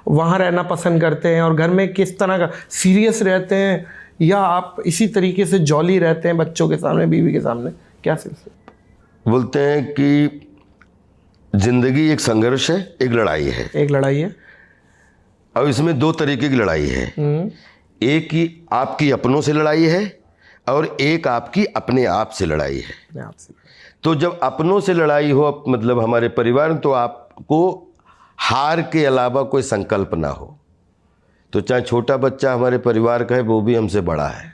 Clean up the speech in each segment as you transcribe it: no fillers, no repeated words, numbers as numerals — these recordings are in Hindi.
वहाँ रहना पसंद करते हैं, और घर में किस तरह का सीरियस रहते हैं, या आप इसी तरीके से जॉली रहते हैं बच्चों के सामने, बीवी के सामने, क्या सिलसिला? बोलते हैं कि जिंदगी एक संघर्ष है, एक लड़ाई है। एक लड़ाई है, और इसमें दो तरीके की लड़ाई है। एक ही आपकी अपनों से लड़ाई है और एक आपकी अपने आप से लड़ाई है। आपसे। तो जब अपनों से लड़ाई हो, मतलब हमारे परिवार, तो आपको हार के अलावा कोई संकल्प ना हो। तो चाहे छोटा बच्चा हमारे परिवार का है, वो भी हमसे बड़ा है,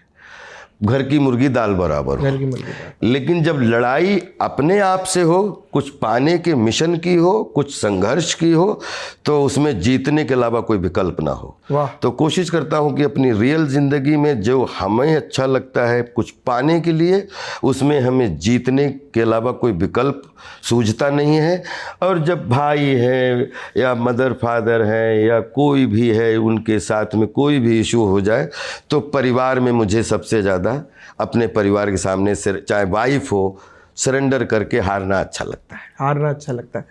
घर की मुर्गी दाल बराबर हो। घर की मुर्गी दाल। लेकिन जब लड़ाई अपने आप से हो, कुछ पाने के मिशन की हो, कुछ संघर्ष की हो, तो उसमें जीतने के अलावा कोई विकल्प ना हो। वाह। तो कोशिश करता हूं कि अपनी रियल जिंदगी में जो हमें अच्छा लगता है कुछ पाने के लिए, उसमें हमें जीतने के अलावा कोई विकल्प सूझता नहीं है। और जब भाई है या मदर फादर हैं या कोई भी है, उनके साथ में कोई भी इशू हो जाए, तो परिवार में मुझे सबसे ज़्यादा अपने परिवार के सामने से, चाहे वाइफ हो, सरेंडर करके हारना अच्छा लगता है। हारना अच्छा लगता है।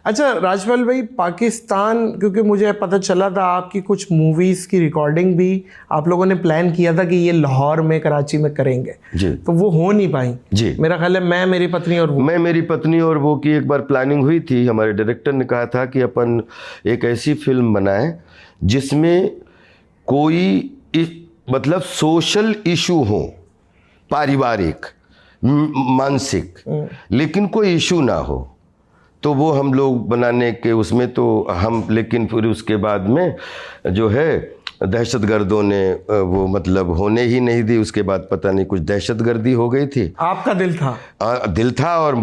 अच्छा राजपाल भाई, पाकिस्तान, क्योंकि मुझे पता चला था आपकी कुछ मूवीज़ की रिकॉर्डिंग भी आप लोगों ने प्लान किया था कि ये लाहौर में, कराची में करेंगे जी, तो वो हो नहीं पाई। जी, मेरा ख्याल है मैं, मेरी पत्नी और वो। मैं, मेरी पत्नी और वो की एक बार प्लानिंग हुई थी। हमारे डायरेक्टर ने कहा था कि अपन एक ऐसी फिल्म बनाएं जिसमें कोई मतलब सोशल इशू हो, पारिवारिक, मानसिक, लेकिन कोई इशू ना हो। तो वो हम लोग बनाने के उसमें तो हम, लेकिन फिर उसके बाद में जो है दहशतगर्दों ने वो मतलब होने ही नहीं दी। उसके बाद पता नहीं कुछ दहशतगर्दी हो गई थी। आपका दिल था? दिल था, और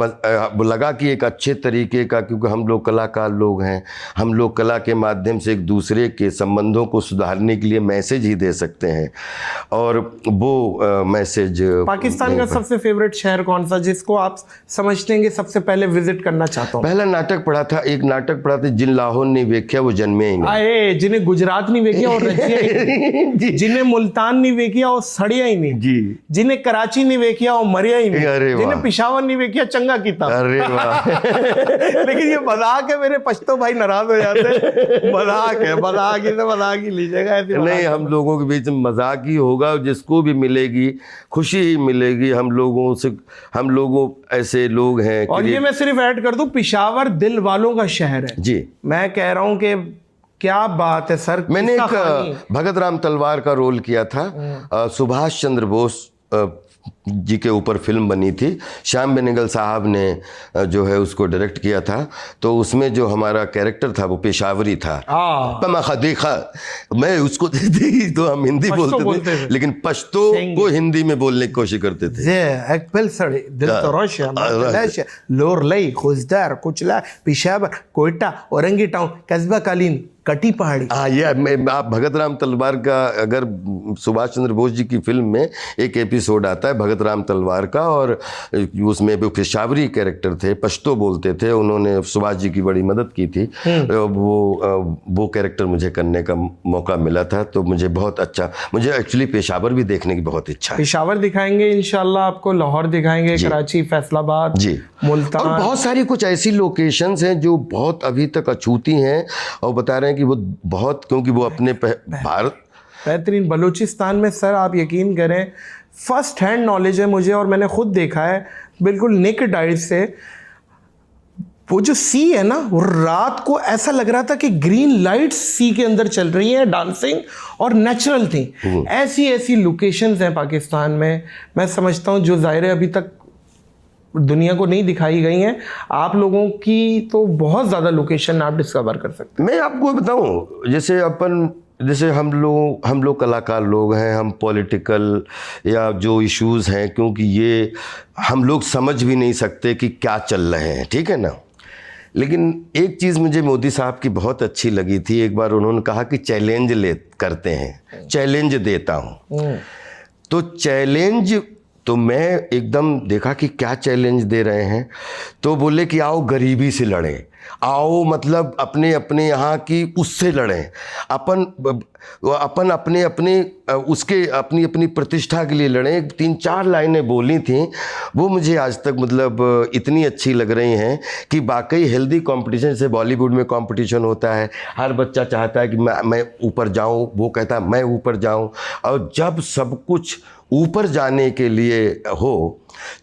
लगा कि एक अच्छे तरीके का, क्योंकि हम लोग कलाकार लोग हैं, हम लोग कला के माध्यम से एक दूसरे के संबंधों को सुधारने के लिए मैसेज ही दे सकते हैं। और वो मैसेज। पाकिस्तान का सबसे फेवरेट शहर कौन सा, जिसको आप समझते हैं कि सबसे पहले विजिट करना चाहता हूँ? पहला नाटक पढ़ा था, एक नाटक पढ़ा था, जिन लाहौर नहीं वेख्या वो जन्मे ही नहीं। आए, जिन्हें गुजरात नहीं वेखिया और जिन्हें मुल्तान नहीं वेखिया और सड़िया ही नहीं जी, जिन्हें कराची नहीं वेखिया और मरिया ही नहीं, जिन्हें पिशावर नहीं वेखिया चंगा कीता। अरे वाह। लेकिन ये मजाक है, मेरे पश्तो भाई नाराज हो जाते हैं। मजाक है, मजाक ही तो मजाक ही लीजिएगा। नहीं, हम लोगों के बीच में मजाक ही होगा, जिसको भी मिलेगी खुशी ही मिलेगी। हम लोगों ऐसे लोग हैं। और ये मैं सिर्फ ऐड कर दूं, पिशावर दिल वालों का शहर है जी। मैं कह रहा हूं कि क्या बात है सर। मैंने एक भगत राम तलवार का रोल किया था। सुभाष चंद्र बोस जी के ऊपर फिल्म बनी थी। श्याम बेनेगल साहब ने जो है उसको डायरेक्ट किया था। तो उसमें जो हमारा कैरेक्टर था वो पेशावरी था। देखा मैं उसको तो हम हिंदी बोलते थे, लेकिन पश्तो को हिंदी में बोलने की कोशिश करते थे। लोरलई, खुजदार, कुचला, पेशावर, कोयटा, औरंगी टाउन, कस्बा कालीन, कटी पहाड़ी। हाँ, ये आप भगत राम तलवार का, अगर सुभाष चंद्र बोस जी की फिल्म में एक एपिसोड आता है भगत राम तलवार का, और उसमें वो पेशावरी कैरेक्टर थे, पश्तो बोलते थे। उन्होंने सुभाष जी की बड़ी मदद की थी। वो कैरेक्टर मुझे करने का मौका मिला था, तो मुझे बहुत अच्छा, मुझे एक्चुअली पेशावर भी देखने की बहुत इच्छा है। पेशावर दिखाएंगे इंशाल्लाह आपको, लाहौर दिखाएंगे, कराची, फैसलाबाद जी, मुल्तान, और बहुत सारी कुछ ऐसी लोकेशंस हैं जो बहुत अभी तक अछूती हैं, और बता रहे हैं कि वो बहुत, क्योंकि वो अपने भारत बेहतरीन। बलूचिस्तान में सर आप यकीन करें, फर्स्ट हैंड नॉलेज है मुझे, और मैंने खुद देखा है बिल्कुल नेकेड आइज से। वो जो सी है ना, वो रात को ऐसा लग रहा था कि ग्रीन लाइट्स सी के अंदर चल रही हैं, डांसिंग, और नेचुरल थी। ऐसी ऐसी लोकेशंस हैं पाकिस्तान में, मैं समझता हूँ जो ज़ाहिर है अभी तक दुनिया को नहीं दिखाई गई हैं। आप लोगों की तो बहुत ज़्यादा लोकेशन आप डिस्कवर कर सकते हैं। मैं आपको बताऊं, जैसे हम लोग कलाकार लोग हैं, हम पॉलिटिकल या जो इश्यूज हैं, क्योंकि ये हम लोग समझ भी नहीं सकते कि क्या चल रहे हैं, ठीक है ना। लेकिन एक चीज़ मुझे मोदी साहब की बहुत अच्छी लगी थी। एक बार उन्होंने कहा कि चैलेंज करते हैं, चैलेंज देता हूँ। तो चैलेंज, तो मैं एकदम देखा कि क्या चैलेंज दे रहे हैं। तो बोले कि आओ गरीबी से लड़ें। आओ मतलब अपने अपने यहाँ की उससे लड़ें, अपन अपन अपने अपने उसके अपनी अपनी प्रतिष्ठा के लिए लड़ें। 3-4 लाइनें बोली थी, वो मुझे आज तक मतलब इतनी अच्छी लग रही हैं कि वाकई हेल्दी कंपटीशन। जैसे बॉलीवुड में कंपटीशन होता है, हर बच्चा चाहता है कि मैं ऊपर जाऊं, वो कहता है मैं ऊपर जाऊं, और जब सब कुछ ऊपर जाने के लिए हो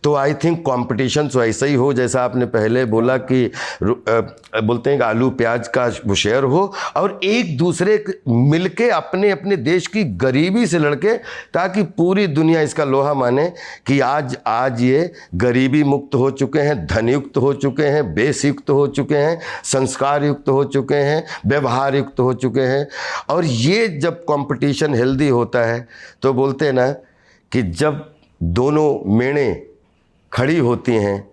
तो आई थिंक कंपटीशन तो ऐसा ही हो जैसा आपने पहले बोला कि बोलते हैं कि आलू प्याज का वो शेयर हो, और एक दूसरे मिलके अपने अपने देश की गरीबी से लड़के, ताकि पूरी दुनिया इसका लोहा माने कि आज ये गरीबी मुक्त हो चुके हैं, धनयुक्त हो चुके हैं, बेसयुक्त हो चुके हैं, संस्कार युक्त हो चुके हैं, व्यवहार युक्त हो चुके हैं। और ये जब कंपटीशन हेल्दी होता है तो बोलते हैं ना कि जब दोनों मेड़ें खड़ी होती हैं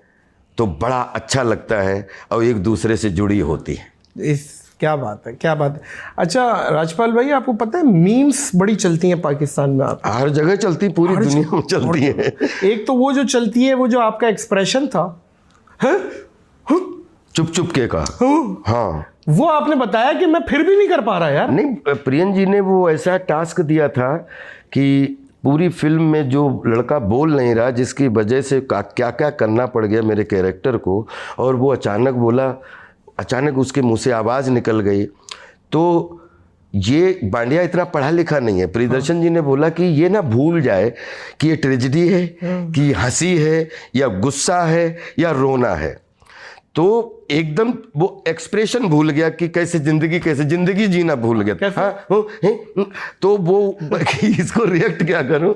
तो बड़ा अच्छा लगता है और एक दूसरे से जुड़ी होती है। क्या बात है, क्या बात है। अच्छा राजपाल भाई, आपको पता है मीम्स बड़ी चलती हैं पाकिस्तान में? आप हर जगह चलती, पूरी दुनिया में चलती है। एक तो वो जो चलती है, वो जो आपका एक्सप्रेशन था, चुप चुप के का, हाँ, वो आपने बताया कि मैं फिर भी नहीं कर पा रहा यार। नहीं, प्रियन जी ने वो ऐसा टास्क दिया था कि पूरी फिल्म में जो लड़का बोल नहीं रहा, जिसकी वजह से क्या क्या करना पड़ गया मेरे कैरेक्टर को, और वो अचानक बोला, अचानक उसके मुंह से आवाज़ निकल गई। तो ये बांडिया इतना पढ़ा लिखा नहीं है। प्रियदर्शन जी ने बोला कि ये ना भूल जाए कि ये ट्रेजेडी है, कि हंसी है, या गुस्सा है, या रोना है। तो एकदम वो एक्सप्रेशन भूल गया कि कैसे जिंदगी जीना भूल गया। हाँ, तो वो इसको रिएक्ट क्या करूं,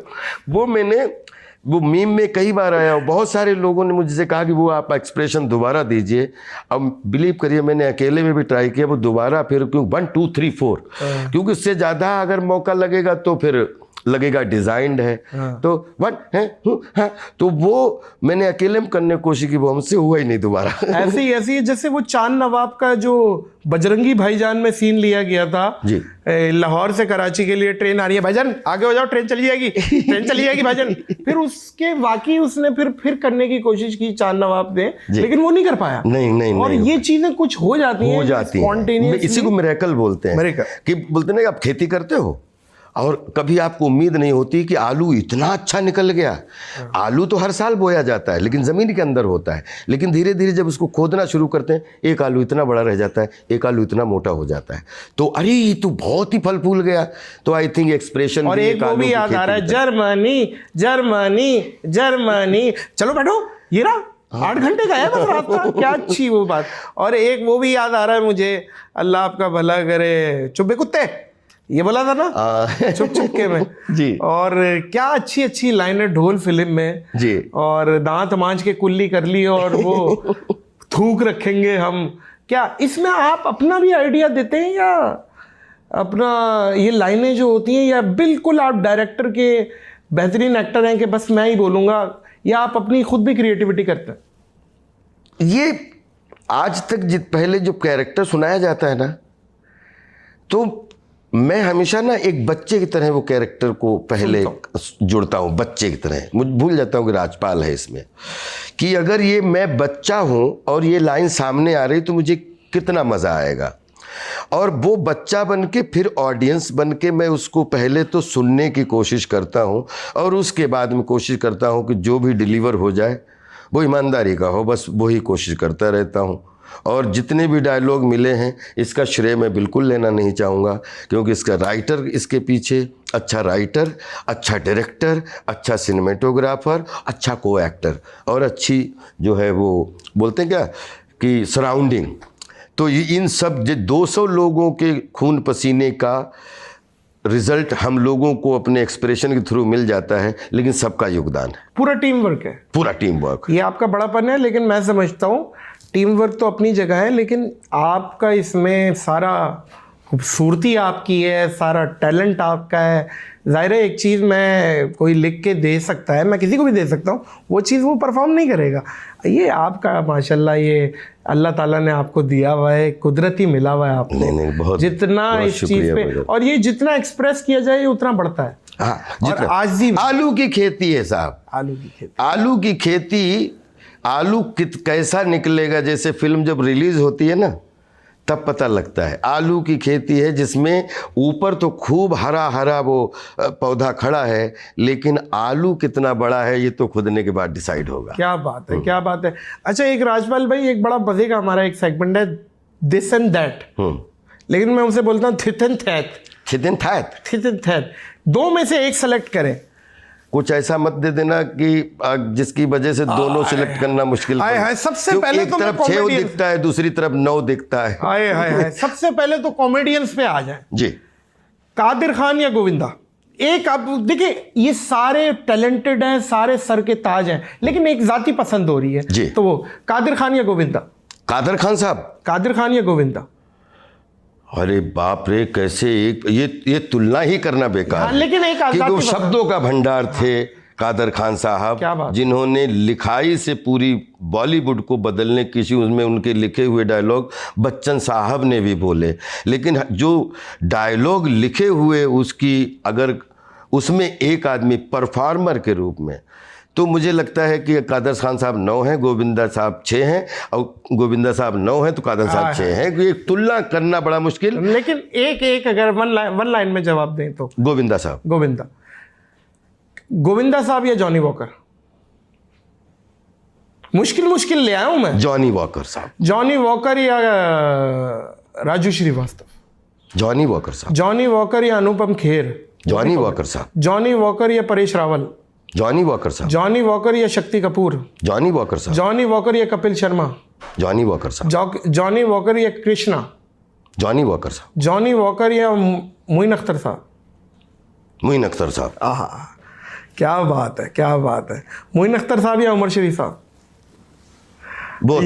वो मीम में कई बार आया। बहुत सारे लोगों ने मुझसे कहा कि वो आप एक्सप्रेशन दोबारा दीजिए। अब बिलीव करिए, मैंने अकेले में भी ट्राई किया, वो दोबारा फिर क्यों 1 2 3 4, क्योंकि इससे ज़्यादा अगर मौका लगेगा तो फिर लगेगा डिजाइंड है। तो वन है, हाँ, तो वो मैंने अकेले में करने की कोशिश की, वो हमसे हुआ ही नहीं दोबारा। ऐसी जैसे वो चांद नवाब का जो बजरंगी भाईजान में सीन लिया गया था जी, लाहौर से कराची के लिए ट्रेन आ रही है, भाईजान आगे हो जाओ, ट्रेन चली जाएगी भाईजान। फिर उसके वाकई उसने फिर करने की कोशिश की चांद नवाब ने, लेकिन वो नहीं कर पाया। नहीं, और ये चीजें कुछ हो जाती हैं। इसी को मिरेकल बोलते हैं, कि बोलते हैं आप खेती करते हो और कभी आपको उम्मीद नहीं होती कि आलू इतना अच्छा निकल गया। आलू तो हर साल बोया जाता है, लेकिन ज़मीन के अंदर होता है, लेकिन धीरे धीरे जब उसको खोदना शुरू करते हैं, एक आलू इतना बड़ा रह जाता है, एक आलू इतना मोटा हो जाता है। तो अरे ये तो बहुत ही फल फूल गया। तो आई थिंक एक्सप्रेशन, और एक वो भी याद आ रहा है, जर्मनी, चलो बैठो, ये रहा 8 घंटे का है बस रास्ता, क्या अच्छी वो बात। और एक वो भी याद आ रहा है मुझे, अल्लाह आपका भला करे, चुप्पे कुत्ते, ये बोला था ना चुप के में जी। और क्या अच्छी अच्छी लाइनें ढोल फिल्म में जी, और दांत मांझ के कुल्ली कर ली, और वो थूक रखेंगे हम। क्या इसमें आप अपना भी आइडिया देते हैं, या अपना ये लाइनें जो होती हैं, या बिल्कुल आप डायरेक्टर के बेहतरीन एक्टर हैं कि बस मैं ही बोलूँगा, या आप अपनी खुद भी क्रिएटिविटी करते हैं? ये आज तक पहले जो कैरेक्टर सुनाया जाता है ना, तो मैं हमेशा ना एक बच्चे की तरह वो कैरेक्टर को पहले जुड़ता हूँ, बच्चे की तरह। मुझे भूल जाता हूँ कि राजपाल है इसमें, कि अगर ये मैं बच्चा हूँ और ये लाइन सामने आ रही तो मुझे कितना मज़ा आएगा। और वो बच्चा बन के फिर ऑडियंस बन के मैं उसको पहले तो सुनने की कोशिश करता हूँ, और उसके बाद में कोशिश करता हूँ कि जो भी डिलीवर हो जाए वो ईमानदारी का हो, बस वही कोशिश करता रहता हूँ। और जितने भी डायलॉग मिले हैं, इसका श्रेय मैं बिल्कुल लेना नहीं चाहूँगा, क्योंकि इसका राइटर, इसके पीछे अच्छा राइटर, अच्छा डायरेक्टर, अच्छा सिनेमेटोग्राफर, अच्छा को एक्टर, और अच्छी जो है वो बोलते हैं क्या कि सराउंडिंग। तो इन सब 200 लोगों के खून पसीने का रिजल्ट हम लोगों को अपने एक्सप्रेशन के थ्रू मिल जाता है, लेकिन सबका योगदान है, पूरा टीम वर्क है, पूरा टीम वर्क। ये आपका बड़ापन है, लेकिन मैं समझता हूँ टीम वर्क तो अपनी जगह है, लेकिन आपका इसमें सारा खूबसूरती आपकी है, सारा टैलेंट आपका है। ज़ाहिर है एक चीज़ मैं कोई लिख के दे सकता है, मैं किसी को भी दे सकता हूँ, वो चीज़ वो परफॉर्म नहीं करेगा। ये आपका माशाल्लाह, ये अल्लाह ताला ने आपको दिया हुआ है, कुदरती मिला हुआ है आपको। नहीं, बहुत जितना बहुत इस चीज़ पे, और ये जितना एक्सप्रेस किया जाए, ये उतना बढ़ता है। हाँ, और आज भी आलू की खेती है साहब, आलू की खेती, आलू की खेती आलू कैसा निकलेगा, जैसे फिल्म जब रिलीज होती है ना तब पता लगता है। आलू की खेती है जिसमें ऊपर तो खूब हरा हरा वो पौधा खड़ा है, लेकिन आलू कितना बड़ा है ये तो खुदने के बाद डिसाइड होगा। क्या बात है, क्या बात है। अच्छा, एक राजपाल भाई, एक बड़ा मजे का हमारा एक सेगमेंट है दिस एंड दैट, लेकिन मैं उनसे बोलता हूँ थिथ एंड थैथ। थिथ एंड थैथ, थिथ एंड थैथ, दो में से एक सेलेक्ट करें। कुछ ऐसा मत दे देना कि जिसकी वजह से दोनों सिलेक्ट करना मुश्किल हाय पड़े। हाय, सबसे क्योंकि पहले एक तो मैं तरफ 6 कॉमेडियन, दिखता है, दूसरी तरफ 9 दिखता है। हाय हाय हाय, सबसे पहले तो कॉमेडियंस पे आ जाए। जी, कादिर खान या गोविंदा? एक, आप देखिए ये सारे टैलेंटेड हैं, सारे सर के ताज हैं, लेकिन एक जाति पसंद हो रही है जी। तो वो कादिर खान या गोविंदा? कादर खान साहब। कादिर खान या गोविंदा? अरे बाप रे, कैसे एक ये तुलना ही करना बेकार हाँ, है। लेकिन एक क्योंकि आजादी वो शब्दों का भंडार थे कादर खान साहब, क्या बात। जिन्होंने लिखाई से पूरी बॉलीवुड को बदलने की, उसमें उनके लिखे हुए डायलॉग बच्चन साहब ने भी बोले, लेकिन जो डायलॉग लिखे हुए उसकी अगर उसमें एक आदमी परफॉर्मर के रूप में, तो मुझे लगता है कि कादर खान साहब 9 हैं, गोविंदा साहब 6 हैं, और गोविंदा साहब 9 हैं तो कादर साहब 6 हैं। ये तुलना करना बड़ा मुश्किल। लेकिन एक एक अगर वन लाइन में जवाब दें तो गोविंदा साहब। गोविंदा। गोविंदा साहब या जॉनी वॉकर? मुश्किल ले आया हूं मैं। जॉनी वॉकर साहब। जॉनी वॉकर या राजू श्रीवास्तव? जॉनी वॉकर साहब। जॉनी वॉकर या अनुपम खेर? जॉनी वॉकर साहब। जॉनी वॉकर या परेश रावल? जॉनी वॉकर साहब। जॉनी वॉकर या शक्ति कपूर? जॉनी वॉकर साहब। जॉनी वॉकर या कपिल शर्मा? जॉनी वॉकर साहब। जॉनी वॉकर या कृष्णा? जॉनी वॉकर साहब। जॉनी वॉकर या मोइन अख्तर साहब? मोइन अख्तर साहब। आहा, क्या बात है, क्या बात है। मोइन अख्तर साहब या उमर शरीफ साहब? बोथ।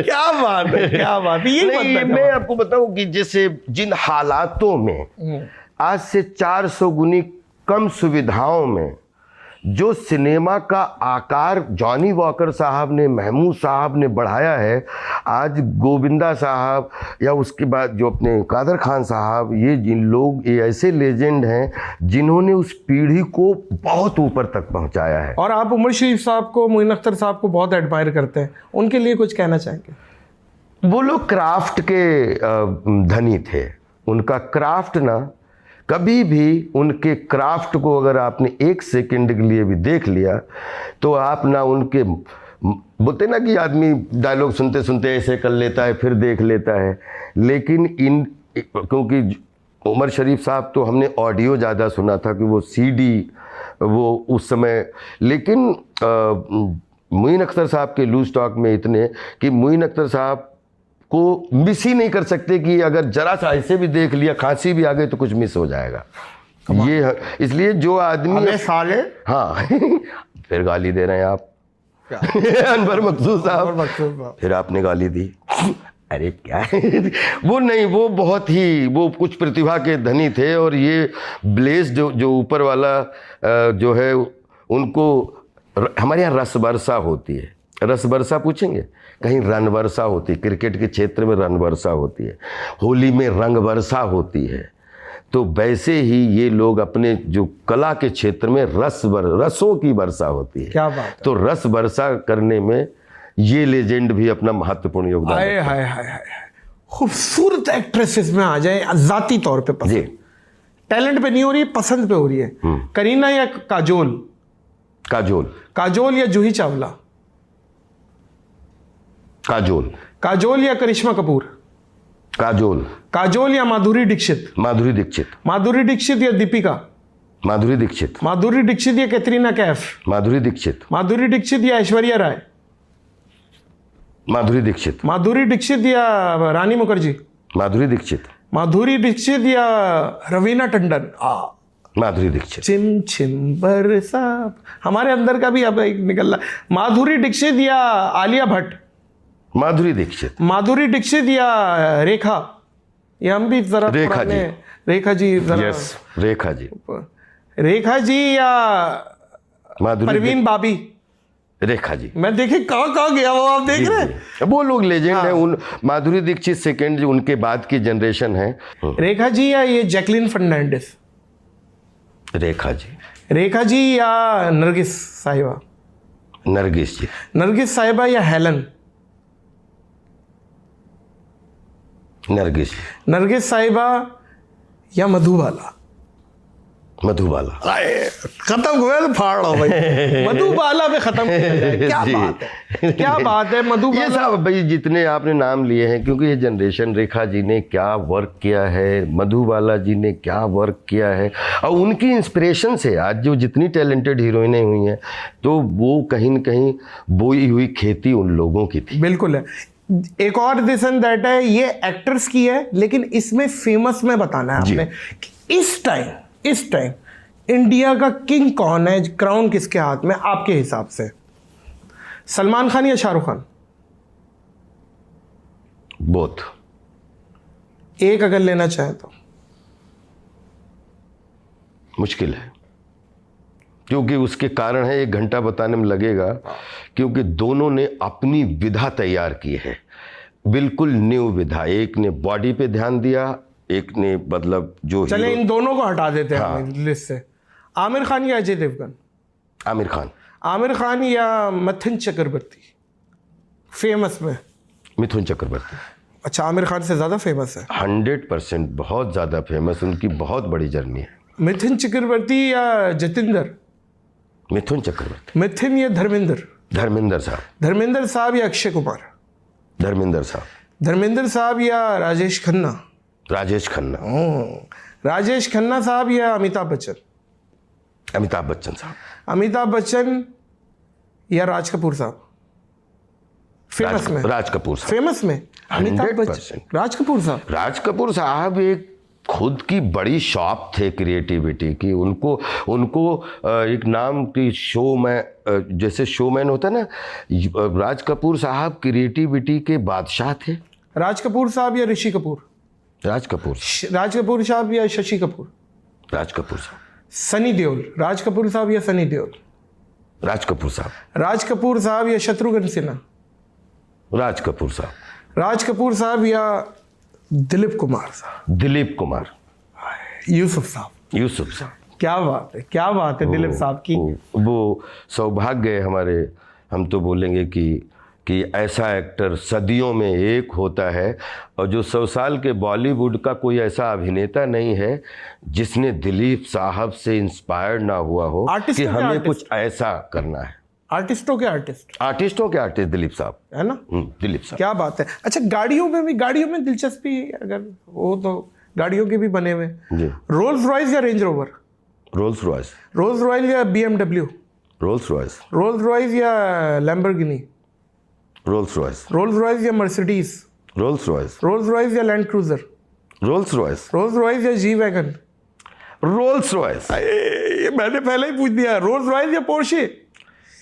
क्या बात है, क्या बात है। ये नहीं, मैं आपको बताऊं कि जैसे जिन हालातों में आज से 400 गुनी कम सुविधाओं में जो सिनेमा का आकार जॉनी वॉकर साहब ने, महमूद साहब ने बढ़ाया है, आज गोविंदा साहब या उसके बाद जो अपने कादर खान साहब, ये जिन लोग, ये ऐसे लेजेंड हैं जिन्होंने उस पीढ़ी को बहुत ऊपर तक पहुंचाया है। और आप उमर शरीफ साहब को, मोइन अख्तर साहब को बहुत एडमायर करते हैं, उनके लिए कुछ कहना चाहेंगे? वो लोग क्राफ्ट के धनी थे। उनका क्राफ्ट ना, कभी भी उनके क्राफ्ट को अगर आपने 1 सेकंड के लिए भी देख लिया तो आप ना उनके, बोलते ना कि आदमी डायलॉग सुनते सुनते ऐसे कर लेता है फिर देख लेता है, लेकिन क्योंकि उमर शरीफ साहब तो हमने ऑडियो ज़्यादा सुना था कि वो CD वो उस समय, लेकिन मोइन अख्तर साहब के लूज टॉक में इतने कि मोइन अख्तर साहब को मिस ही नहीं कर सकते कि अगर जरा सा ऐसे भी देख लिया, खांसी भी आ गई तो कुछ मिस हो जाएगा। ये इसलिए जो आदमी साले, हाँ फिर गाली दे रहे हैं आप अनवर मकसूद साहब, फिर आपने गाली दी। अरे क्या है वो नहीं, वो बहुत ही, वो कुछ प्रतिभा के धनी थे, और ये ब्लेस जो ऊपर वाला जो है उनको, हमारे यहाँ रस वर्षा होती है। रस वर्षा पूछेंगे, कहीं रन वर्षा होती है, क्रिकेट के क्षेत्र में रन वर्षा होती है, होली में रंग वर्षा होती है। तो वैसे ही ये लोग अपने जो कला के क्षेत्र में रसों की वर्षा होती है। क्या बात है। तो रस वर्षा करने में ये लेजेंड भी अपना महत्वपूर्ण योगदान। हाय हाय हाय हाय, खूबसूरत एक्ट्रेसेस में आ जाए, जाती तौर पे पसंद, टैलेंट पे नहीं हो रही है, पसंद पे हो रही है। करीना या काजोल? काजोल। काजोल या जूही चावला? काजोल। काजोल या करिश्मा कपूर? काजोल। काजोल या माधुरी दीक्षित? माधुरी दीक्षित। माधुरी दीक्षित या दीपिका? माधुरी दीक्षित। माधुरी दीक्षित या कैटरीना कैफ? माधुरी दीक्षित। माधुरी दीक्षित या ऐश्वर्या राय? माधुरी दीक्षित। माधुरी दीक्षित या रानी मुखर्जी? माधुरी दीक्षित। माधुरी दीक्षित या रवीना टंडन? माधुरी दीक्षित। चिम चिम बरसा, हमारे अंदर का भी अब एक निकल रहा। माधुरी दीक्षित या आलिया भट्ट? माधुरी दीक्षित। माधुरी दीक्षित या रेखा? ये हम भी जरा रेखा जी। रेखा जी जरा। यस, रेखा जी। रेखा जी या माधुरी परवीन बाबी? रेखा जी। मैं देखे कहाँ गया वो, आप देख रहे हैं। वो लोग लेजेंड हैं। उन माधुरी दीक्षित सेकंड जो उनके बाद की जनरेशन है। रेखा जी या ये जैकलिन फर्नांडिस? रेखा जी। रेखा जी या नरगिस साहिबा? नरगिस जी। नरगिस साहिबा या हेलन? नरगिस। नरगिस साहिबा या मधुबाला? मधुबाला। खत्म हुए तो फाड़ लो भाई। मधुबाला पे खत्म किया जाए। क्या जी। बात है, क्या बात है। ये मधुबाला सब भाई जितने आपने नाम लिए हैं, क्योंकि ये जनरेशन, रेखा जी ने क्या वर्क किया है, मधुबाला जी ने क्या वर्क किया है, और उनकी इंस्पिरेशन से आज जो जितनी टैलेंटेड हीरोइनें हुई हैं, तो वो कहीं न कहीं बोई हुई खेती उन लोगों की थी। बिल्कुल है। एक और दिस एंड दैट है, ये एक्टर्स की है, लेकिन इसमें फेमस में बताना है जी। आपने कि इस टाइम इंडिया का किंग कौन है, क्राउन किसके हाथ में आपके हिसाब से? सलमान खान या शाहरुख खान? बोथ। एक अगर लेना चाहे तो? मुश्किल है, क्योंकि उसके कारण है, 1 घंटा बताने में लगेगा, क्योंकि दोनों ने अपनी विधा तैयार की है, बिल्कुल न्यू विधा। एक ने बॉडी पे ध्यान दिया, एक ने मतलब जो चले इन दोनों को हटा देते हैं हाँ। लिस्ट से। आमिर खान या अजय देवगन? आमिर खान। आमिर खान या मिथुन चक्रवर्ती फेमस में? मिथुन चक्रवर्ती। अच्छा, आमिर खान से ज़्यादा फेमस है? 100% बहुत ज़्यादा फेमस, उनकी बहुत बड़ी जर्नी है। मिथुन चक्रवर्ती या जतिंदर? मिथुन चक्रवर्ती। मिथुन या धर्मेंद्र? धर्मेंद्र साहब। धर्मेंद्र साहब या अक्षय कुमार? धर्मेंद्र साहब। धर्मेंद्र साहब या राजेश खन्ना? राजेश खन्ना। राजेश खन्ना साहब या अमिताभ बच्चन? अमिताभ बच्चन साहब। अमिताभ बच्चन या राज कपूर साहब? फेमस में? राज कपूर साहब। फेमस में अमिताभ 100%। बच्चन, राज कपूर साहब। राज कपूर साहब एक खुद की बड़ी शॉप थे क्रिएटिविटी की। उनको एक नाम की शो में, जैसे शोमैन होता है ना, राज कपूर साहब क्रिएटिविटी के बादशाह थे। राज कपूर साहब या ऋषि कपूर? राज कपूर। राज कपूर साहब या शशि कपूर? राज कपूर साहब। सनी देओल? राज कपूर साहब या सनी देओल? राज कपूर साहब। राज कपूर साहब या शत्रुघ्न सिन्हा? राज कपूर साहब। राज कपूर साहब या दिलीप कुमार साहब? दिलीप कुमार। यूसुफ साहब? यूसुफ साहब। क्या बात है, क्या बात है दिलीप साहब की। वो सौभाग्य है हमारे, हम तो बोलेंगे कि ऐसा एक्टर सदियों में एक होता है, और जो 100 साल के बॉलीवुड का कोई ऐसा अभिनेता नहीं है जिसने दिलीप साहब से इंस्पायर्ड ना हुआ हो कि हमें कुछ ऐसा करना है। आर्टिस्टों के आर्टिस्ट, आर्टिस्टों के आर्टिस्ट दिलीप साहब है ना? दिलीप साहब। क्या बात है। अच्छा, गाड़ियों में दिलचस्पी अगर हो तो गाड़ियों के भी बने हुए। जी। रोल्स रॉयस या Range Rover? Rolls Royce. Rolls Royce या BMW? Rolls Royce. Rolls Royce या Lamborghini? Rolls Royce. Rolls Royce या Mercedes? Rolls Royce. Rolls Royce या Land Cruiser? Rolls Royce. Rolls Royce या जी वैगन? Rolls Royce. ये मैंने पहले ही पूछ दिया। रोल्स रॉयस या पोर्शे?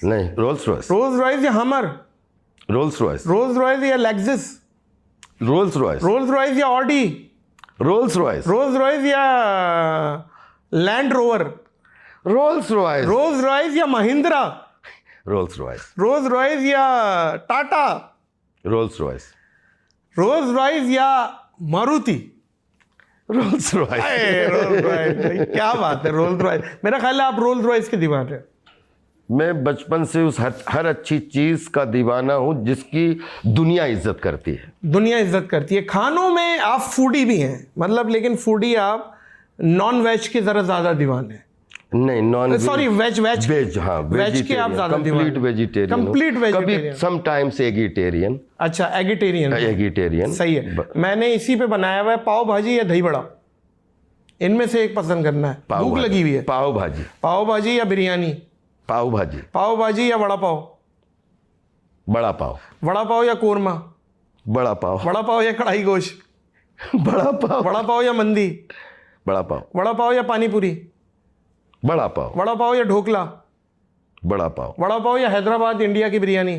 नहीं, रोल्स रॉयस। रोल्स रॉयस या Hummer? Rolls Royce. Rolls Royce या Lexus? Rolls Royce. Rolls Royce या Audi? Rolls Royce. Rolls Royce या Land Rover? Rolls Royce. Rolls Royce या Mahindra? Rolls Royce. Rolls Royce या Tata? Rolls Royce. Rolls Royce या Maruti? Rolls Royce. Rolls Royce भाई, क्या बात है। रोल्स रॉयस, मेरा ख्याल है आप रोल्स रॉयस के दीवाने हैं। मैं बचपन से उस हर अच्छी चीज का दीवाना हूं जिसकी दुनिया इज्जत करती है। दुनिया इज्जत करती है। खानों में आप फूडी भी हैं, मतलब, लेकिन फूडी आप नॉन वेज के जरा ज्यादा दीवाने हैं। नहीं, नॉन सॉरी, वेज हाँ, वेज के आप ज्यादा दीवाने। Complete vegetarian. Complete vegetarian. कभी समटाइम्स एगिटेरियन। अच्छा, एगिटेरियन। एगिटेरियन सही है। मैंने इसी पे बनाया हुआ है, पाव भाजी या दही बड़ा, इनमें से एक पसंद करना है। भूख लगी हुई है। पाव भाजी। पाव भाजी या बिरयानी? पाव भाजी। पाव भाजी या वड़ा पाव? बड़ा पाव। वड़ा पाव या कोरमा? बड़ा पाव। वड़ा पाव या कढ़ाई गोश्त? बड़ा पाव। वड़ा पाव या मंदी? बड़ा पाव। वड़ा पाव या पानी पूरी? बड़ा पाव। वड़ा पाव या ढोकला? बड़ा पाव। वड़ा पाव या हैदराबाद इंडिया की बिरयानी?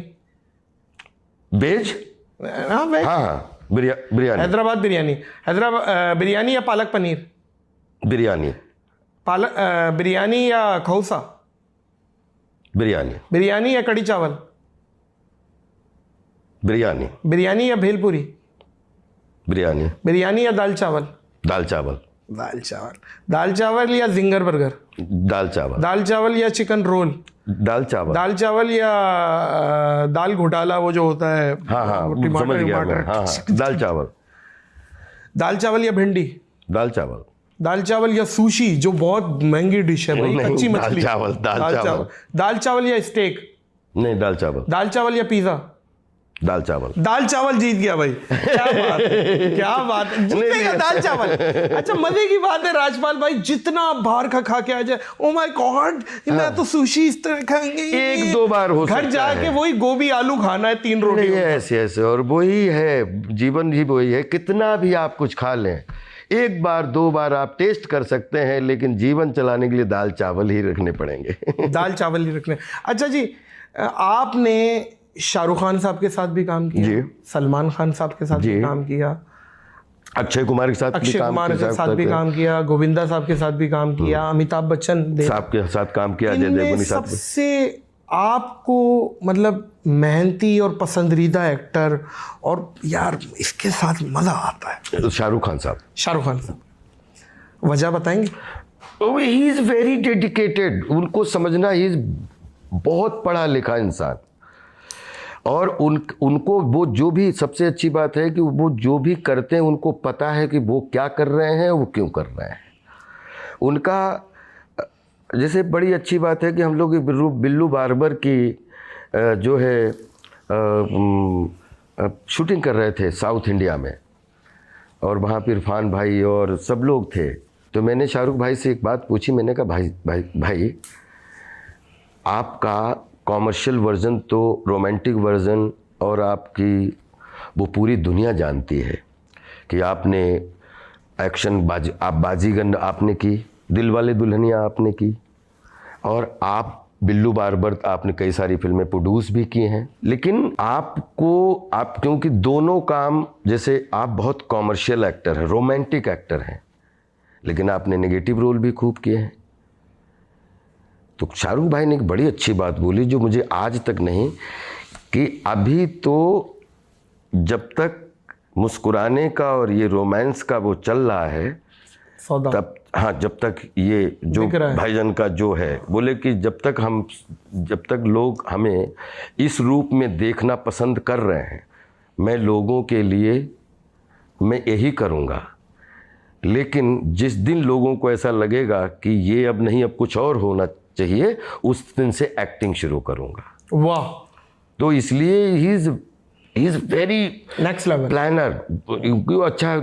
वेज। हाँ, वेज। हाँ, बिरयानी। हैदराबाद बिरयानी। हैदराबाद बिरयानी या पालक पनीर? बिरयानी। बिरयानी या खौसा? बिरयानी। बिरयानी या कड़ी चावल? बिरयानी। बिरयानी या भेलपुरी? बिरयानी। बिरयानी या दाल चावल? दाल चावल। दाल चावल या जिंगर बर्गर? दाल चावल। दाल चावल या चिकन रोल? दाल चावल। दाल चावल या दाल घोटाला वो जो होता है? हाँ हाँ समझ गया मैं। हाँ हाँ दाल चावल। दाल चावल या भिंडी? दाल चावल। दाल चावल या सुशी जो बहुत महंगी डिश है भाई, कच्ची मछली? दाल चावल। दाल चावल। दाल चावल या स्टेक? नहीं दाल चावल। दाल चावल या पिज्जा? दाल चावल। दाल चावल जीत गया भाई। क्या बात है, क्या बात है, जीतेगा दाल चावल। अच्छा मजे की बात है राजपाल भाई, जितना आप बाहर का खा के आ जाए, ओ माय गॉड मैं तो सुशी इस तरह खाएंगे, एक दो बार हो घर जाके वही गोभी आलू खाना है 3 रोटी। ऐसे ऐसे, और वही है जीवन ही, वही है। कितना भी आप कुछ खा लें, एक बार 2 बार आप टेस्ट कर सकते हैं, लेकिन जीवन चलाने के लिए दाल चावल ही रखने पड़ेंगे। दाल चावल ही रखने। अच्छा जी, आपने शाहरुख खान साहब के साथ भी काम किया जी, सलमान खान साहब के साथ भी काम किया, अक्षय कुमार के साथ भी काम किया, गोविंदा साहब के साथ भी काम किया, अमिताभ बच्चन साहब के साथ काम किया, अजय देवगन के साथ। सबसे आपको मतलब मेहनती और पसंदीदा एक्टर और यार इसके साथ मजा आता है? शाहरुख खान साहब। शाहरुख खान साहब, वजह बताएंगे? ही इज वेरी डेडिकेटेड, उनको समझना, ही इज बहुत पढ़ा लिखा इंसान, और उनको वो जो भी, सबसे अच्छी बात है कि वो जो भी करते हैं उनको पता है कि वो क्या कर रहे हैं, वो क्यों कर रहे हैं। उनका जैसे बड़ी अच्छी बात है कि हम लोग बिल्लू बार्बर की जो है शूटिंग कर रहे थे साउथ इंडिया में, और वहाँ पर इरफान भाई और सब लोग थे। तो मैंने शाहरुख भाई से एक बात पूछी, मैंने कहा भाई आपका कॉमर्शियल वर्जन तो रोमांटिक वर्जन, और आपकी वो पूरी दुनिया जानती है कि आपने एक्शन बाजीगर आपने की, दिलवाले दुल्हनिया आपने की, और आप बिल्लू बार्बर आपने कई सारी फिल्में प्रोड्यूस भी की हैं, लेकिन आप क्योंकि दोनों काम, जैसे आप बहुत कॉमर्शियल एक्टर हैं, रोमांटिक एक्टर हैं, लेकिन आपने नेगेटिव रोल भी खूब किए हैं। तो शाहरुख भाई ने एक बड़ी अच्छी बात बोली जो मुझे आज तक नहीं, कि अभी तो जब तक मुस्कुराने का और ये रोमांस का वो चल रहा है तब, हाँ जब तक ये जो भाईजान का जो है, बोले कि जब तक लोग हमें इस रूप में देखना पसंद कर रहे हैं, मैं लोगों के लिए मैं यही करूँगा, लेकिन जिस दिन लोगों को ऐसा लगेगा कि ये अब नहीं, अब कुछ और होना चाहिए, उस दिन से एक्टिंग शुरू करूंगा। वाह। तो इसलिए he is very next level planner. क्यों, अच्छा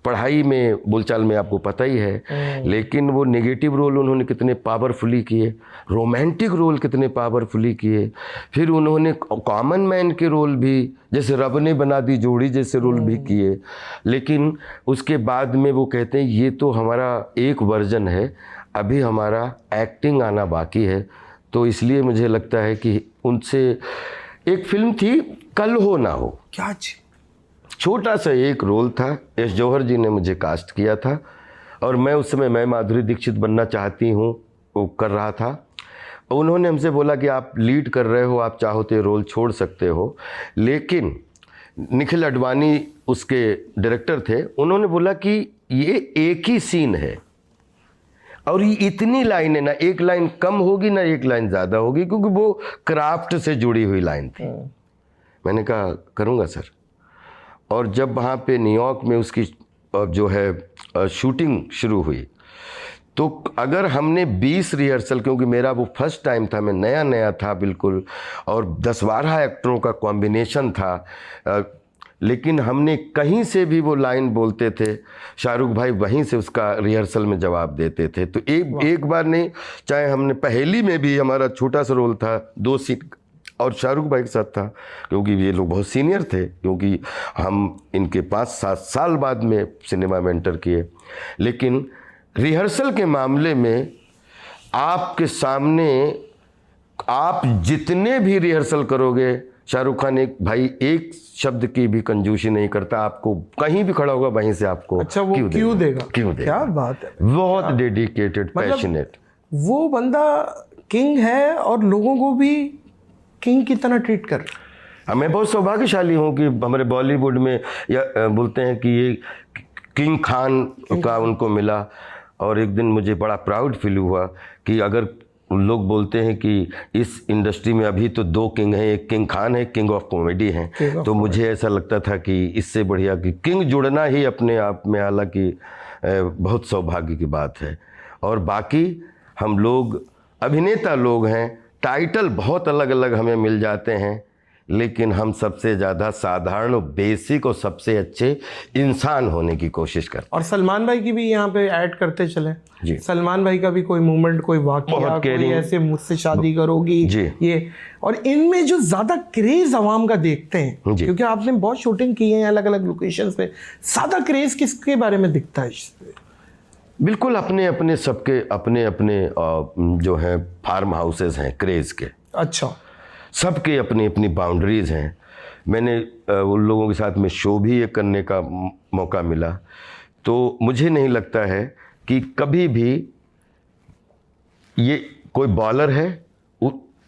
पढ़ाई में, बोलचाल में आपको पता ही है, लेकिन वो नेगेटिव रोल उन्होंने कितने पावरफुली किए, रोमांटिक रोल कितने पावरफुली किए, फिर उन्होंने कॉमन मैन के रोल भी, जैसे रब ने बना दी जोड़ी जैसे रोल भी किए। लेकिन उसके बाद में वो कहते हैं ये तो हमारा एक वर्जन है, अभी हमारा एक्टिंग आना बाकी है। तो इसलिए मुझे लगता है कि उनसे एक फिल्म थी कल हो ना हो, क्या चीज, छोटा सा एक रोल था, एस जौहर जी ने मुझे कास्ट किया था, और मैं उस समय मैं माधुरी दीक्षित बनना चाहती हूँ वो कर रहा था। उन्होंने हमसे बोला कि आप लीड कर रहे हो, आप चाहो तो रोल छोड़ सकते हो, लेकिन निखिल अडवाणी उसके डायरेक्टर थे, उन्होंने बोला कि ये एक ही सीन है और ये इतनी लाइन है ना, एक लाइन कम होगी ना एक लाइन ज़्यादा होगी, क्योंकि वो क्राफ्ट से जुड़ी हुई लाइन थी। मैंने कहा करूँगा सर। और जब वहाँ पे न्यूयॉर्क में उसकी जो है शूटिंग शुरू हुई, तो अगर हमने 20 रिहर्सल, क्योंकि मेरा वो फर्स्ट टाइम था, मैं नया नया था बिल्कुल, और 10-12 एक्टरों का कॉम्बिनेशन था, लेकिन हमने कहीं से भी वो लाइन बोलते थे, शाहरुख भाई वहीं से उसका रिहर्सल में जवाब देते थे। तो एक बार नहीं, चाहे हमने पहेली में भी हमारा छोटा सा रोल था, 2 सीन, और शाहरुख भाई के साथ था, क्योंकि ये लोग बहुत सीनियर थे, क्योंकि हम इनके 5-7 साल बाद में सिनेमा में एंटर किए। लेकिन रिहर्सल के मामले में आपके सामने आप जितने भी रिहर्सल करोगे, शाहरुख खान एक शब्द की भी कंजूसी नहीं करता, आपको कहीं भी खड़ा होगा वहीं से आपको अच्छा वो क्यों देगा, क्या बात है, बहुत डेडिकेटेड, पैशनेट। वो बंदा किंग है और लोगों को भी किंग की तरह ट्रीट कर। मैं बहुत सौभाग्यशाली हूँ कि हमारे बॉलीवुड में या बोलते हैं कि ये किंग खान का उनको मिला। और एक दिन मुझे बड़ा प्राउड फील हुआ कि अगर लोग बोलते हैं कि इस इंडस्ट्री में अभी तो 2 किंग हैं, एक किंग खान है, किंग ऑफ कॉमेडी हैं, तो मुझे ऐसा लगता था कि इससे बढ़िया कि किंग जुड़ना ही अपने आप में हालांकि बहुत सौभाग्य की बात है। और बाकी हम लोग अभिनेता लोग हैं, टाइटल बहुत अलग अलग हमें मिल जाते हैं, लेकिन हम सबसे ज़्यादा साधारण और बेसिक और सबसे अच्छे इंसान होने की कोशिश करते हैं। और सलमान भाई की भी यहाँ पे ऐड करते चले जी। सलमान भाई का भी कोई मूवमेंट, कोई वाकया, बहुत कोई caring। ऐसे मुझसे शादी करोगी जी। ये, और इनमें जो ज्यादा क्रेज आवाम का देखते हैं, जी। क्योंकि आपने बहुत शूटिंग की है अलग अलग लोकेशंस पे, ज्यादा क्रेज किसके बारे में दिखता है? बिल्कुल अपने अपने सबके अपने अपने जो हैं फार्म हाउसेस हैं क्रेज के, अच्छा, सबके अपनी अपनी बाउंड्रीज हैं। मैंने उन लोगों के साथ में शो भी ये करने का मौका मिला, तो मुझे नहीं लगता है कि कभी भी ये कोई बॉलर है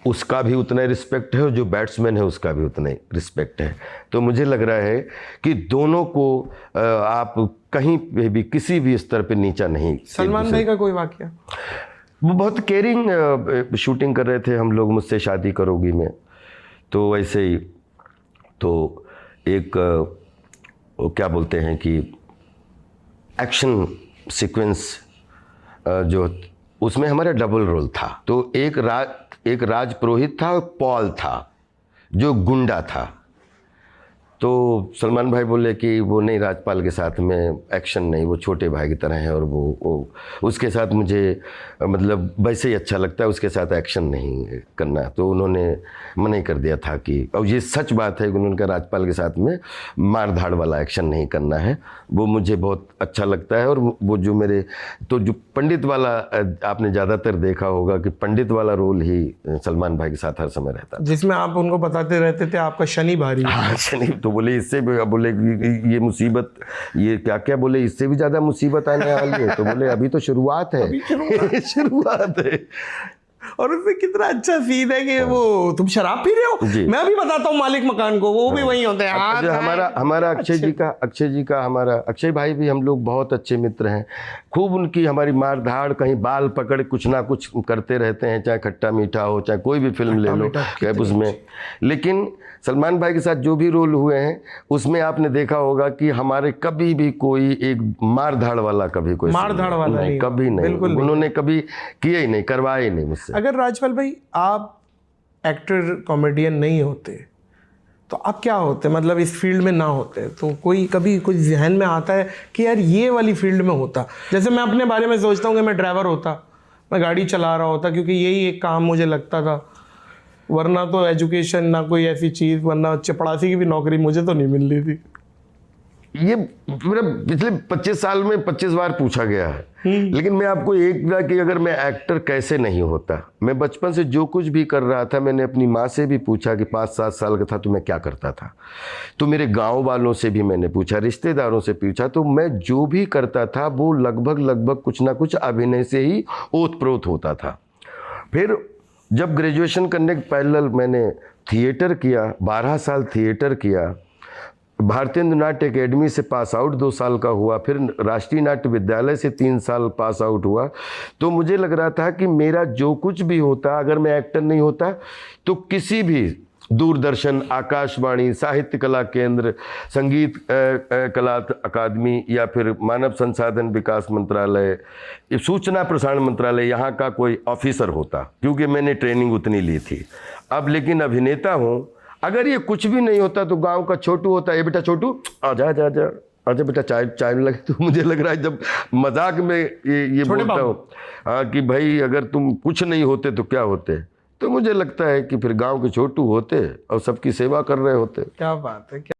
उसका भी उतना ही रिस्पेक्ट है और जो बैट्समैन है उसका भी उतना ही रिस्पेक्ट है। तो मुझे लग रहा है कि दोनों को आप कहीं पे भी किसी भी स्तर पे नीचा नहीं। सलमान भाई का कोई वाकया? वो बहुत केयरिंग शूटिंग कर रहे थे हम लोग मुझसे शादी करोगी में, तो ऐसे ही तो एक वो क्या बोलते हैं कि एक्शन सीक्वेंस जो उसमें हमारा डबल रोल था। तो एक राज पुरोहित था और पॉल था जो गुंडा था। तो सलमान भाई बोले कि वो नहीं, राजपाल के साथ में एक्शन नहीं, वो छोटे भाई की तरह है और वो उसके साथ मुझे मतलब वैसे ही अच्छा लगता है, उसके साथ एक्शन नहीं करना। तो उन्होंने मना ही कर दिया था कि, और ये सच बात है कि उन्होंने कहा राजपाल के साथ में मार धाड़ वाला एक्शन नहीं करना है, वो मुझे बहुत अच्छा लगता है। और वो जो मेरे तो जो पंडित वाला आपने ज़्यादातर देखा होगा कि पंडित वाला रोल ही सलमान भाई के साथ हर समय रहता, जिसमें आप उनको बताते रहते थे आपका शनि भारी। हाँ शनि। तो बोले इससे भी, बोले ये मुसीबत, ये क्या क्या बोले इससे भी ज़्यादा मुसीबत आने वाली है। तो बोले अभी तो शुरुआत है। शुरुआत है। और उसमें कितना अच्छा सीन है कि वो तुम शराब पी रहे हो, मैं भी बताता हूँ मालिक मकान को, वो भी वही होते हैं। हमारा अक्षय जी का हमारा अक्षय भाई भी हम लोग बहुत अच्छे मित्र हैं। खूब उनकी हमारी मार धाड़, कहीं बाल पकड़ कुछ ना कुछ करते रहते हैं, चाहे खट्टा मीठा हो, चाहे कोई भी फिल्म ले लो कैब उसमें। लेकिन सलमान भाई के साथ जो भी रोल हुए हैं उसमें आपने देखा होगा कि हमारे कभी भी कोई एक मार धाड़ वाला कभी कोई मार धाड़ वाला नहीं, कभी नहीं, उन्होंने कभी किया ही नहीं, करवाया ही नहीं मुझसे। अगर राजपाल भाई आप एक्टर कॉमेडियन नहीं होते तो आप क्या होते, मतलब इस फील्ड में ना होते तो कोई कभी कुछ जहन में आता है कि यार ये वाली फील्ड में होता? जैसे मैं अपने बारे में सोचता हूँ कि मैं ड्राइवर होता, मैं गाड़ी चला रहा होता, क्योंकि यही एक काम मुझे लगता था, वरना तो एजुकेशन ना कोई ऐसी चीज़, वरना चपड़ासी की भी नौकरी मुझे तो नहीं मिल रही थी। ये मेरा पिछले 25 साल में 25 बार पूछा गया है, लेकिन मैं आपको एक बार कि अगर मैं एक्टर कैसे नहीं होता, मैं बचपन से जो कुछ भी कर रहा था, मैंने अपनी माँ से भी पूछा कि 5-7 साल का था तो मैं क्या करता था, तो मेरे गांव वालों से भी मैंने पूछा, रिश्तेदारों से पूछा, तो मैं जो भी करता था वो लगभग कुछ ना कुछ अभिनय से ही ओतप्रोत होता था। फिर जब ग्रेजुएशन करने के पैरेलल मैंने थिएटर किया, 12 साल थिएटर किया, भारतीय नाट्य अकेडमी से पास आउट 2 साल का हुआ, फिर राष्ट्रीय नाट्य विद्यालय से 3 साल पास आउट हुआ। तो मुझे लग रहा था कि मेरा जो कुछ भी होता, अगर मैं एक्टर नहीं होता तो किसी भी दूरदर्शन, आकाशवाणी, साहित्य कला केंद्र, संगीत कला अकादमी या फिर मानव संसाधन विकास मंत्रालय, सूचना प्रसारण मंत्रालय, यहाँ का कोई ऑफिसर होता, क्योंकि मैंने ट्रेनिंग उतनी ली थी। अब लेकिन अभिनेता हूँ, अगर ये कुछ भी नहीं होता तो गांव का छोटू होता, ये बेटा छोटू आजा जा जा आजा बेटा चाय लगे। तो मुझे लग रहा है जब मजाक में ये बोलता हूँ हाँ कि भाई अगर तुम कुछ नहीं होते तो क्या होते, तो मुझे लगता है कि फिर गांव के छोटू होते और सबकी सेवा कर रहे होते। क्या बात है।